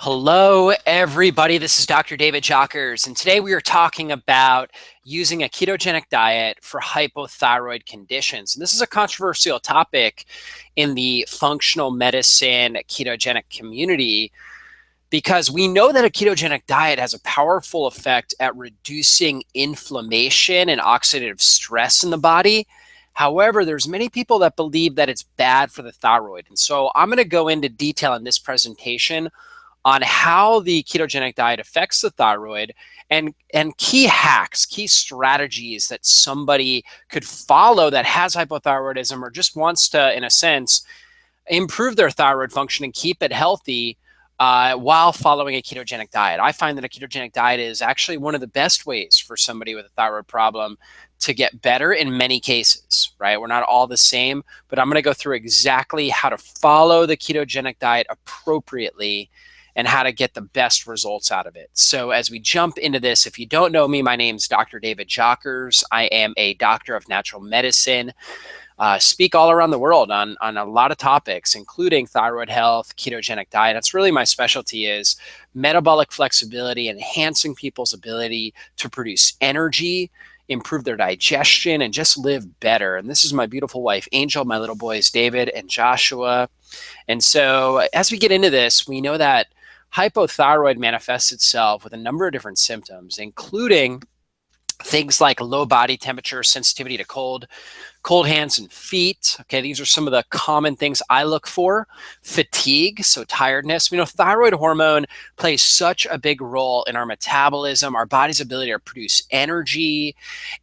Hello, everybody. This is Dr. David Jockers, and today we are talking about using a ketogenic diet for hypothyroid conditions. And this is a controversial topic in the functional medicine ketogenic community because we know that a ketogenic diet has a powerful effect at reducing inflammation and oxidative stress in the body. However, there's many people that believe that it's bad for the thyroid. And so I'm going to go into detail in this presentation on how the ketogenic diet affects the thyroid and key hacks, key strategies that somebody could follow that has hypothyroidism or just wants to, in a sense, improve their thyroid function and keep it healthy while following a ketogenic diet. I find that a ketogenic diet is actually one of the best ways for somebody with a thyroid problem to get better in many cases, right? We're not all the same, but I'm going to go through exactly how to follow the ketogenic diet appropriately and how to get the best results out of it. So as we jump into this, if you don't know me, my name's Dr. David Jockers. I am a doctor of natural medicine, speak all around the world on a lot of topics, including thyroid health, ketogenic diet. That's really my specialty, is metabolic flexibility, enhancing people's ability to produce energy, improve their digestion, and just live better. And this is my beautiful wife, Angel, my little boys, David and Joshua. And so as we get into this, we know that hypothyroid manifests itself with a number of different symptoms, including things like low body temperature, sensitivity to cold hands and feet. Okay, these are some of the common things I look for. Fatigue, so tiredness. We know thyroid hormone plays such a big role in our metabolism, our body's ability to produce energy,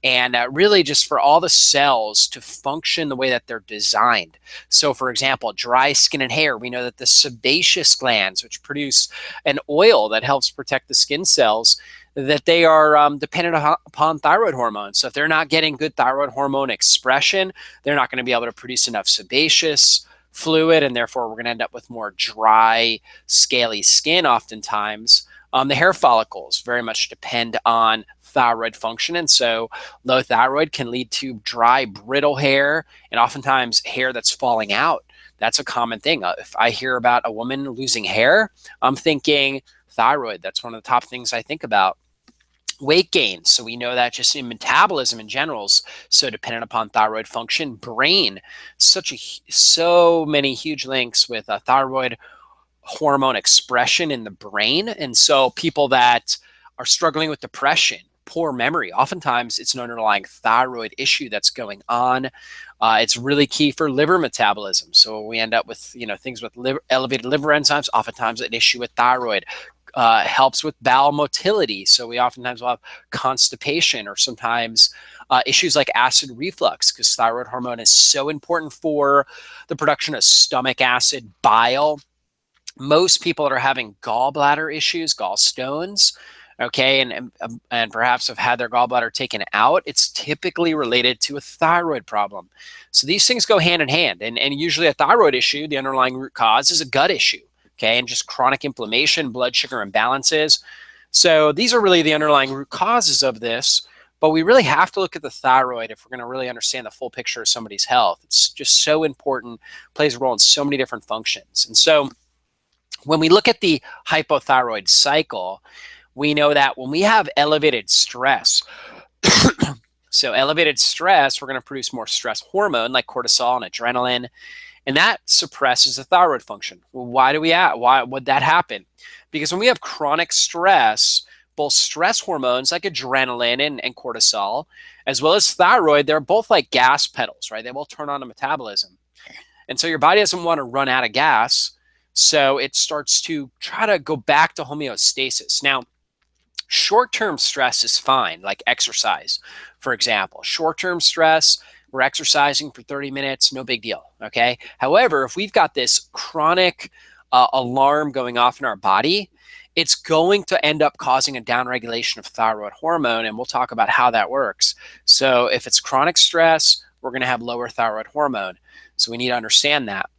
and really just for all the cells to function the way that they're designed. So for example, dry skin and hair, we know that the sebaceous glands, which produce an oil that helps protect the skin cells, that they are dependent upon thyroid hormone. So if they're not getting good thyroid hormone expression, they're not going to be able to produce enough sebaceous fluid, and therefore we're going to end up with more dry, scaly skin oftentimes. The hair follicles very much depend on thyroid function, and so low thyroid can lead to dry, brittle hair, and oftentimes hair that's falling out. That's a common thing. If I hear about a woman losing hair, I'm thinking thyroid. That's one of the top things I think about. Weight gain. So we know that just in metabolism in general is so dependent upon thyroid function. Brain, so many huge links with thyroid hormone expression in the brain. And so people that are struggling with depression, poor memory, oftentimes it's an underlying thyroid issue that's going on. It's really key for liver metabolism. So we end up with things with elevated liver enzymes, oftentimes an issue with thyroid. Helps with bowel motility. So we oftentimes will have constipation or sometimes issues like acid reflux, because thyroid hormone is so important for the production of stomach acid, bile. Most people that are having gallbladder issues, gallstones, okay, and perhaps have had their gallbladder taken out, it's typically related to a thyroid problem. So these things go hand in hand. And usually a thyroid issue, the underlying root cause, is a gut issue. Okay, and just chronic inflammation, blood sugar imbalances. So these are really the underlying root causes of this, but we really have to look at the thyroid if we're going to really understand the full picture of somebody's health. It's just so important, plays a role in so many different functions. And so when we look at the hypothyroid cycle, we know that when we have elevated stress, so elevated stress, we're going to produce more stress hormone like cortisol and adrenaline, and that suppresses the thyroid function. Well, why would that happen? Because when we have chronic stress, both stress hormones like adrenaline and cortisol, as well as thyroid, they're both like gas pedals, right? They will turn on the metabolism. And so your body doesn't want to run out of gas. So it starts to try to go back to homeostasis. Now, short-term stress is fine, like exercise, for example. Short-term stress, we're exercising for 30 minutes, no big deal, okay? However, if we've got this chronic alarm going off in our body, it's going to end up causing a downregulation of thyroid hormone, and we'll talk about how that works. So if it's chronic stress, we're going to have lower thyroid hormone. So we need to understand that.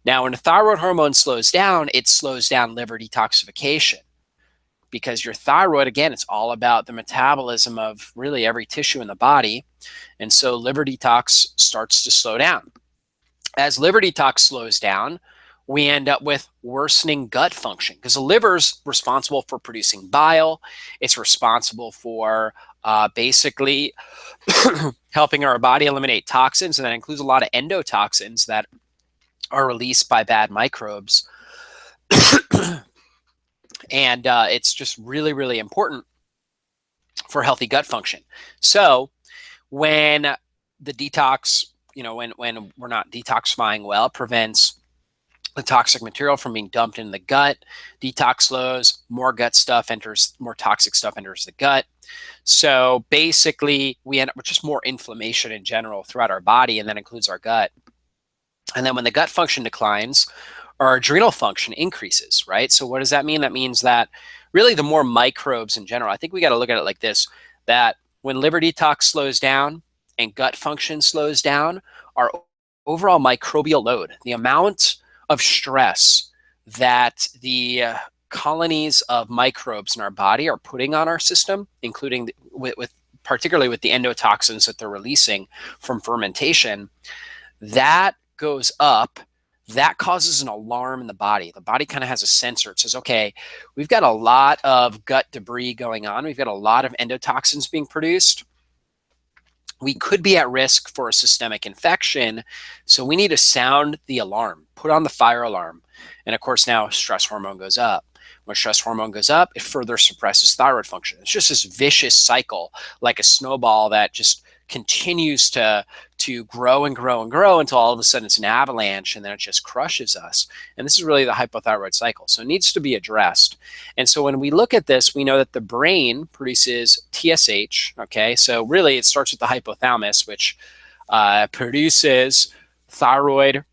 Now, when the thyroid hormone slows down, it slows down liver detoxification, because your thyroid, again, it's all about the metabolism of really every tissue in the body. And so liver detox starts to slow down. As liver detox slows down, we end up with worsening gut function because the liver's responsible for producing bile. It's responsible for basically helping our body eliminate toxins, and that includes a lot of endotoxins that are released by bad microbes. And it's just really, really important for healthy gut function. So when the detox, when we're not detoxifying well, it prevents the toxic material from being dumped in the gut. Detox slows, more toxic stuff enters the gut. So basically, we end up with just more inflammation in general throughout our body, and that includes our gut. And then when the gut function declines, our adrenal function increases, right? So what does that mean? That means that really the more microbes in general, I think we got to look at it like this, that when liver detox slows down and gut function slows down, our overall microbial load, the amount of stress that the colonies of microbes in our body are putting on our system, including particularly with the endotoxins that they're releasing from fermentation, that goes up. That causes an alarm in the body. The body kind of has a sensor. It says, okay, we've got a lot of gut debris going on. We've got a lot of endotoxins being produced. We could be at risk for a systemic infection. So we need to sound the alarm, put on the fire alarm. And of course, now stress hormone goes up. When stress hormone goes up, it further suppresses thyroid function. It's just this vicious cycle, like a snowball that just continues to grow and grow and grow until all of a sudden it's an avalanche, and then it just crushes us. And this is really the hypothyroid cycle. So it needs to be addressed. And so when we look at this, we know that the brain produces TSH. Okay, so really it starts with the hypothalamus, which produces thyroid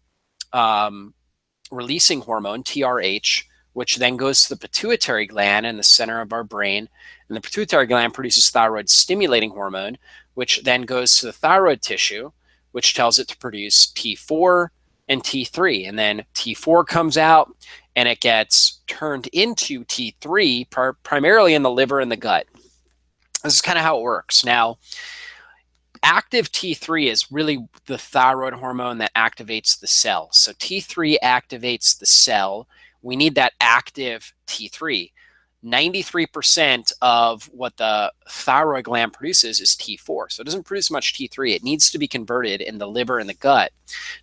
releasing hormone, TRH, which then goes to the pituitary gland in the center of our brain. And the pituitary gland produces thyroid stimulating hormone, which then goes to the thyroid tissue, which tells it to produce T4 and T3. And then T4 comes out and it gets turned into T3, primarily in the liver and the gut. This is kind of how it works. Now, active T3 is really the thyroid hormone that activates the cell. So T3 activates the cell. We need that active T3. 93% of what the thyroid gland produces is T4. So it doesn't produce much T3. It needs to be converted in the liver and the gut.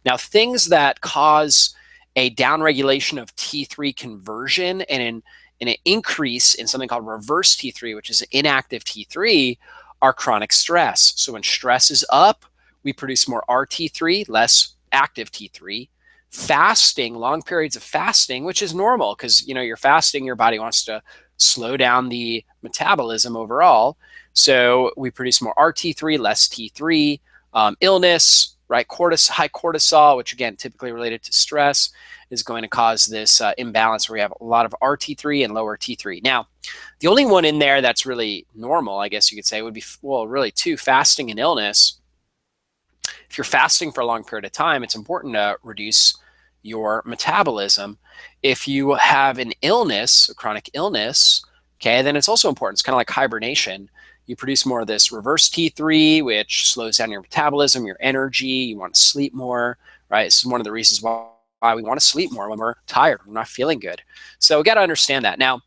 Now, things that cause a downregulation of T3 conversion and an increase in something called reverse T3, which is inactive T3, are chronic stress. So when stress is up, we produce more RT3, less active T3. Fasting, long periods of fasting, which is normal because you're fasting, your body wants to slow down the metabolism overall. So we produce more RT3, less T3. Illness, right? High cortisol, which again typically related to stress, is going to cause this imbalance where we have a lot of RT3 and lower T3. Now, the only one in there that's really normal, I guess you could say, would be, well, really two, fasting and illness. If you're fasting for a long period of time, it's important to reduce your metabolism. If you have an illness, a chronic illness, okay, then it's also important. It's kind of like hibernation. You produce more of this reverse T3, which slows down your metabolism, your energy. You want to sleep more, right? This is one of the reasons why we want to sleep more when we're tired, we're not feeling good. So we got to understand that. Now,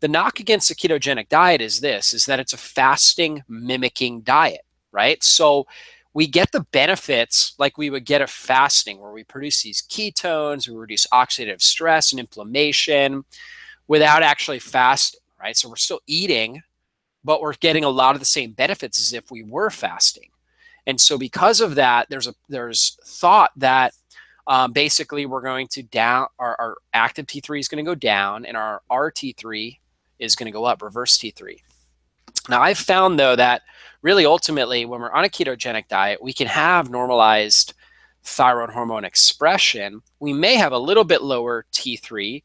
the knock against the ketogenic diet is that it's a fasting mimicking diet, right? So we get the benefits like we would get of fasting, where we produce these ketones, we reduce oxidative stress and inflammation without actually fasting, right? So we're still eating, but we're getting a lot of the same benefits as if we were fasting. And so because of that, there's thought that basically we're going to our active T3 is going to go down and our RT3 is going to go up, reverse T3. Now, I've found, though, that really ultimately when we're on a ketogenic diet, we can have normalized thyroid hormone expression. We may have a little bit lower T3,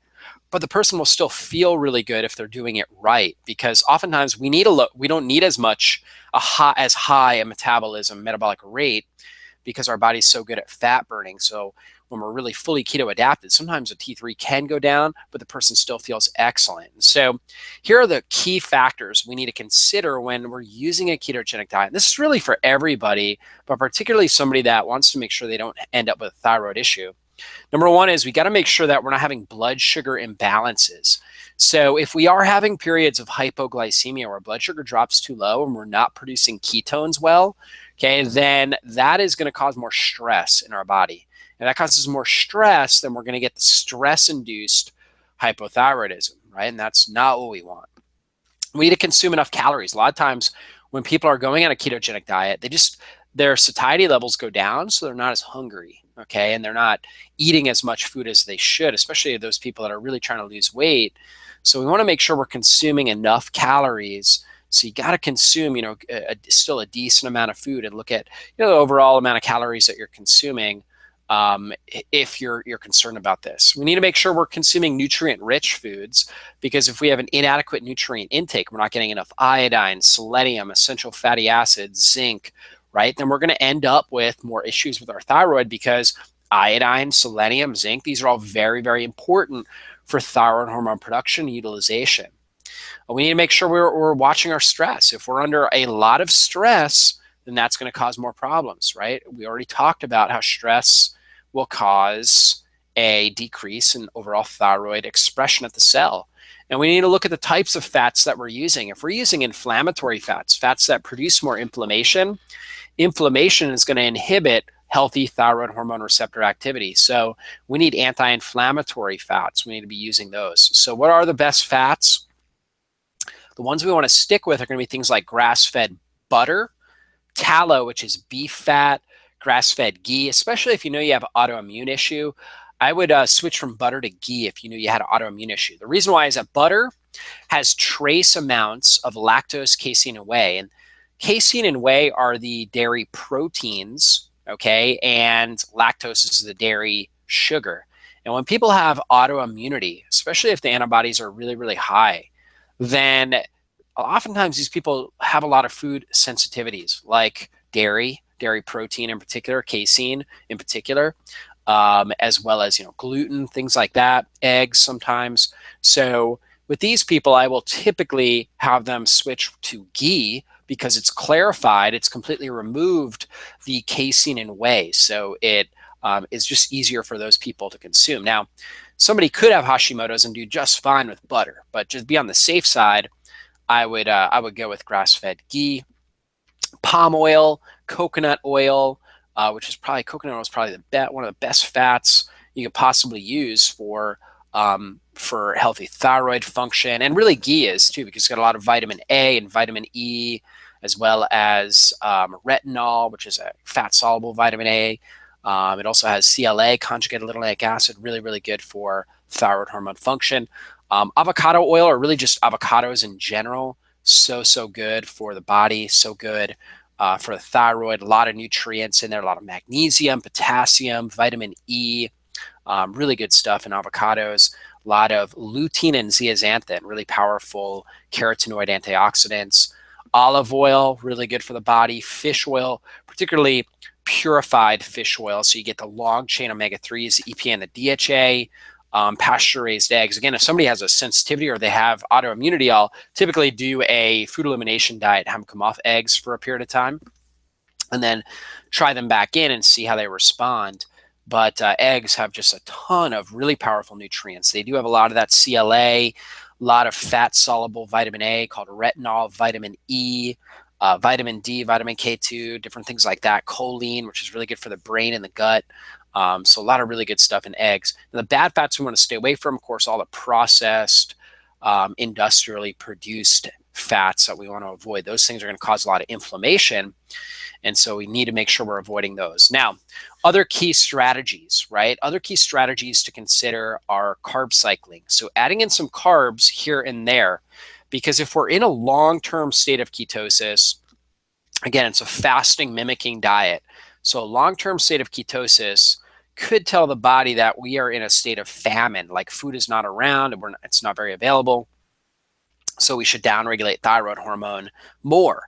but the person will still feel really good if they're doing it right, because oftentimes we don't need as high a metabolism, metabolic rate, because our body's so good at fat burning. So when we're really fully keto adapted, sometimes the T3 can go down, but the person still feels excellent. So here are the key factors we need to consider when we're using a ketogenic diet. And this is really for everybody, but particularly somebody that wants to make sure they don't end up with a thyroid issue. Number one is we got to make sure that we're not having blood sugar imbalances. So if we are having periods of hypoglycemia where blood sugar drops too low and we're not producing ketones well, okay, then that is going to cause more stress in our body. And that causes more stress, then we're going to get the stress-induced hypothyroidism, right? And that's not what we want. We need to consume enough calories. A lot of times when people are going on a ketogenic diet, their satiety levels go down, so they're not as hungry, okay? And they're not eating as much food as they should, especially those people that are really trying to lose weight. So we want to make sure we're consuming enough calories. So you got to consume, still a decent amount of food and look at, the overall amount of calories that you're consuming. If you're concerned about this, we need to make sure we're consuming nutrient-rich foods, because if we have an inadequate nutrient intake, we're not getting enough iodine, selenium, essential fatty acids, zinc, right? Then we're going to end up with more issues with our thyroid, because iodine, selenium, zinc, these are all very, very important for thyroid hormone production and utilization. We need to make sure we're watching our stress. If we're under a lot of stress, then that's going to cause more problems, right? We already talked about how stress will cause a decrease in overall thyroid expression at the cell. And we need to look at the types of fats that we're using. If we're using inflammatory fats, fats that produce more inflammation, inflammation is going to inhibit healthy thyroid hormone receptor activity. So we need anti-inflammatory fats. We need to be using those. So what are the best fats? The ones we want to stick with are going to be things like grass-fed butter, tallow, which is beef fat, grass-fed ghee, especially if you know you have an autoimmune issue. I would switch from butter to ghee if you knew you had an autoimmune issue. The reason why is that butter has trace amounts of lactose, casein, and whey. And casein and whey are the dairy proteins, okay? And lactose is the dairy sugar. And when people have autoimmunity, especially if the antibodies are really, really high, then oftentimes these people have a lot of food sensitivities, like dairy protein in particular, casein in particular, as well as gluten, things like that, eggs sometimes. So with these people, I will typically have them switch to ghee, because it's clarified, it's completely removed the casein and whey, so it is just easier for those people to consume. Now, somebody could have Hashimoto's and do just fine with butter, but just be on the safe side, I would go with grass-fed ghee. Palm oil, coconut oil, coconut oil is probably one of the best fats you could possibly use for healthy thyroid function. And really ghee is too, because it's got a lot of vitamin A and vitamin E, as well as retinol, which is a fat-soluble vitamin A. It also has CLA, conjugated linoleic acid, really, really good for thyroid hormone function. Avocado oil, or really just avocados in general, so good for the body, so good for the thyroid. A lot of nutrients in there, a lot of magnesium, potassium, vitamin E, really good stuff in avocados. A lot of lutein and zeaxanthin, really powerful carotenoid antioxidants. Olive oil, really good for the body. Fish oil, particularly purified fish oil, so you get the long chain omega-3s, the EPA and the DHA. Pasture-raised eggs. Again, if somebody has a sensitivity or they have autoimmunity, I'll typically do a food elimination diet, have them come off eggs for a period of time, and then try them back in and see how they respond. But eggs have just a ton of really powerful nutrients. They do have a lot of that CLA, a lot of fat-soluble vitamin A called retinol, vitamin E, vitamin D, vitamin K2, different things like that, choline, which is really good for the brain and the gut. So a lot of really good stuff in eggs. And the bad fats we want to stay away from, of course, all the processed, industrially produced fats that we want to avoid. Those things are going to cause a lot of inflammation. And so we need to make sure we're avoiding those. Now, other key strategies, right? Other key strategies to consider are carb cycling. So adding in some carbs here and there, because if we're in a long-term state of ketosis, again, it's a fasting mimicking diet. So a long-term state of ketosis could tell the body that we are in a state of famine, like food is not around and it's not very available. So we should downregulate thyroid hormone more.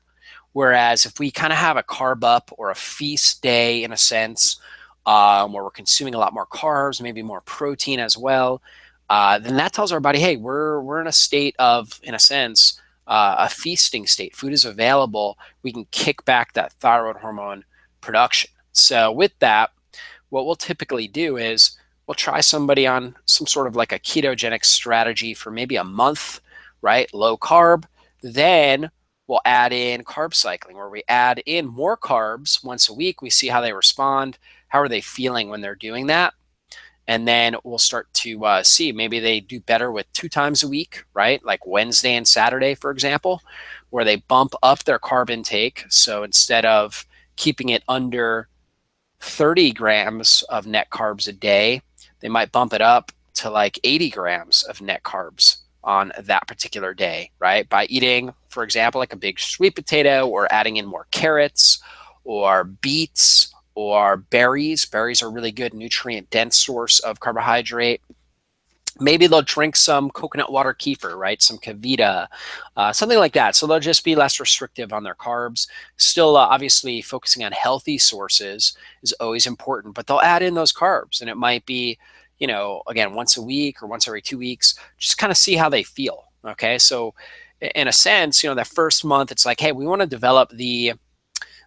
Whereas if we kind of have a carb up or a feast day in a sense, where we're consuming a lot more carbs, maybe more protein as well, then that tells our body, hey, we're in a state of, in a sense, a feasting state. Food is available. We can kick back that thyroid hormone production. So with that, what we'll typically do is we'll try somebody on some sort of like a ketogenic strategy for maybe a month, right? Low carb. Then we'll add in carb cycling, where we add in more carbs once a week. We see how they respond. How are they feeling when they're doing that? And then we'll start to see maybe they do better with 2 times a week, right? Like Wednesday and Saturday, for example, where they bump up their carb intake. So instead of keeping it under 30 grams of net carbs a day, they might bump it up to like 80 grams of net carbs on that particular day, right? By eating, for example, like a big sweet potato, or adding in more carrots or beets or berries. Berries are a really good nutrient dense source of carbohydrate. Maybe they'll drink some coconut water kefir, right? Some Kavita, something like that. So they'll just be less restrictive on their carbs. Still, obviously, focusing on healthy sources is always important, but they'll add in those carbs. And it might be, again, once a week or once every 2 weeks, just kind of see how they feel. Okay. So, in a sense, that first month, it's like, hey, we want to develop the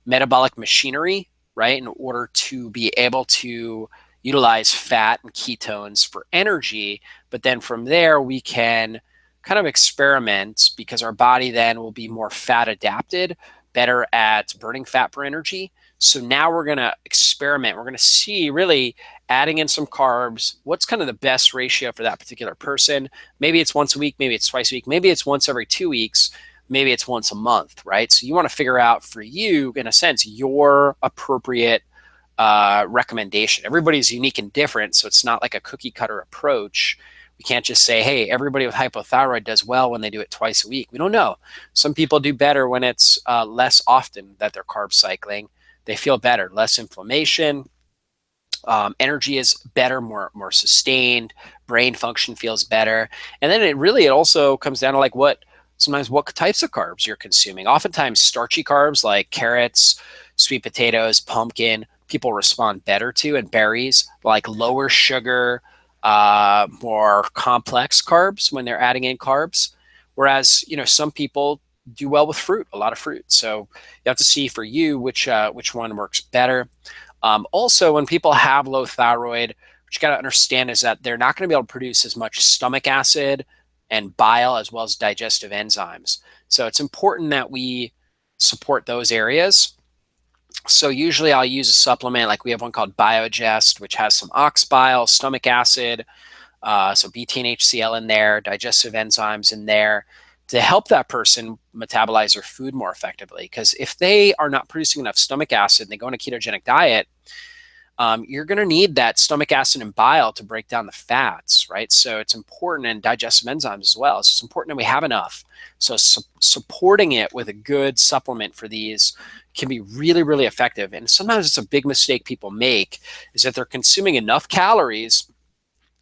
metabolic machinery, right, in order to be able to utilize fat and ketones for energy. But then from there, we can kind of experiment, because our body then will be more fat adapted, better at burning fat for energy. So now we're going to experiment. We're going to see, really adding in some carbs, what's kind of the best ratio for that particular person. Maybe it's once a week, maybe it's twice a week, maybe it's once every 2 weeks, maybe it's once a month, right? So you want to figure out for you, in a sense, your appropriate recommendation. Everybody's unique and different, so it's not like a cookie cutter approach. We can't just say, hey, everybody with hypothyroid does well when they do it twice a week. We don't know. Some people do better when it's less often that they're carb cycling. They feel better, less inflammation. Energy is better, more sustained. Brain function feels better. And then it also comes down to like what types of carbs you're consuming. Oftentimes starchy carbs like carrots, sweet potatoes, pumpkin, people respond better to, and berries, like lower sugar, more complex carbs when they're adding in carbs. Whereas, some people do well with fruit, a lot of fruit. So you have to see for you which one works better. Also, when people have low thyroid, what you got to understand is that they're not going to be able to produce as much stomach acid and bile, as well as digestive enzymes. So it's important that we support those areas. So usually I'll use a supplement, like we have one called Biogest, which has some ox bile, stomach acid, so BT and HCl in there, digestive enzymes in there, to help that person metabolize their food more effectively. Because if they are not producing enough stomach acid and they go on a ketogenic diet, you're going to need that stomach acid and bile to break down the fats, right? So it's important, and digestive enzymes as well. So it's important that we have enough. So supporting it with a good supplement for these can be really, really effective. And sometimes it's a big mistake people make, is that they're consuming enough calories,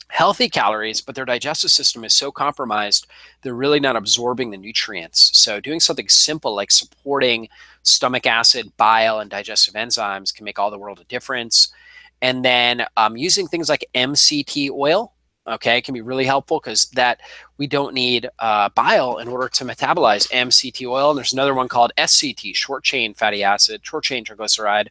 healthy calories, but their digestive system is so compromised, they're really not absorbing the nutrients. So doing something simple like supporting stomach acid, bile, and digestive enzymes can make all the world of difference. And then using things like MCT oil, okay, can be really helpful, because that we don't need bile in order to metabolize MCT oil. And there's another one called SCT, short chain fatty acid, short chain triglyceride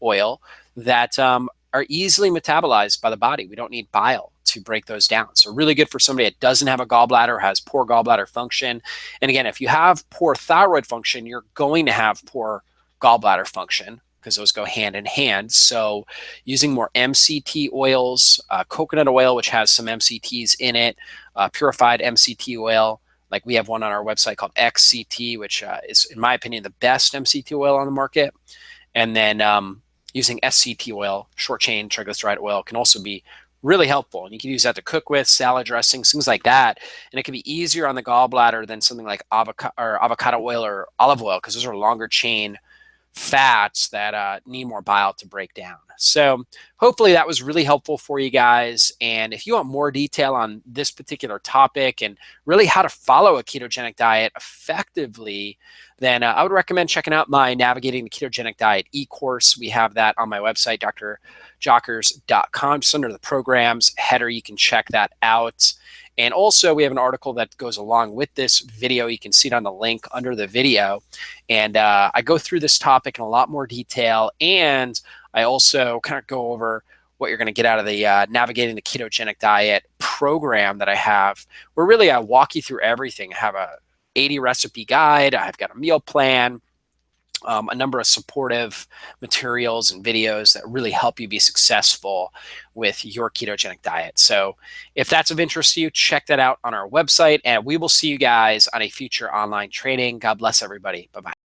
oil, that are easily metabolized by the body. We don't need bile to break those down. So really good for somebody that doesn't have a gallbladder, has poor gallbladder function. And again, if you have poor thyroid function, you're going to have poor gallbladder function, because those go hand in hand. So using more MCT oils, coconut oil, which has some MCTs in it, purified MCT oil, like we have one on our website called XCT, which is, in my opinion, the best MCT oil on the market. And then using SCT oil, short chain triglyceride oil, can also be really helpful. And you can use that to cook with, salad dressings, things like that. And it can be easier on the gallbladder than something like avocado oil or olive oil, because those are longer chain fats that need more bile to break down. So hopefully that was really helpful for you guys. And if you want more detail on this particular topic and really how to follow a ketogenic diet effectively, then I would recommend checking out my Navigating the Ketogenic Diet e-course. We have that on my website, drjockers.com. Just under the programs header, you can check that out. And also, we have an article that goes along with this video. You can see it on the link under the video. And I go through this topic in a lot more detail. And I also kind of go over what you're going to get out of the Navigating the Ketogenic Diet program that I have, where really I walk you through everything. I have a 80 recipe guide. I've got a meal plan, a number of supportive materials and videos that really help you be successful with your ketogenic diet. So if that's of interest to you, check that out on our website, and we will see you guys on a future online training. God bless everybody. Bye-bye.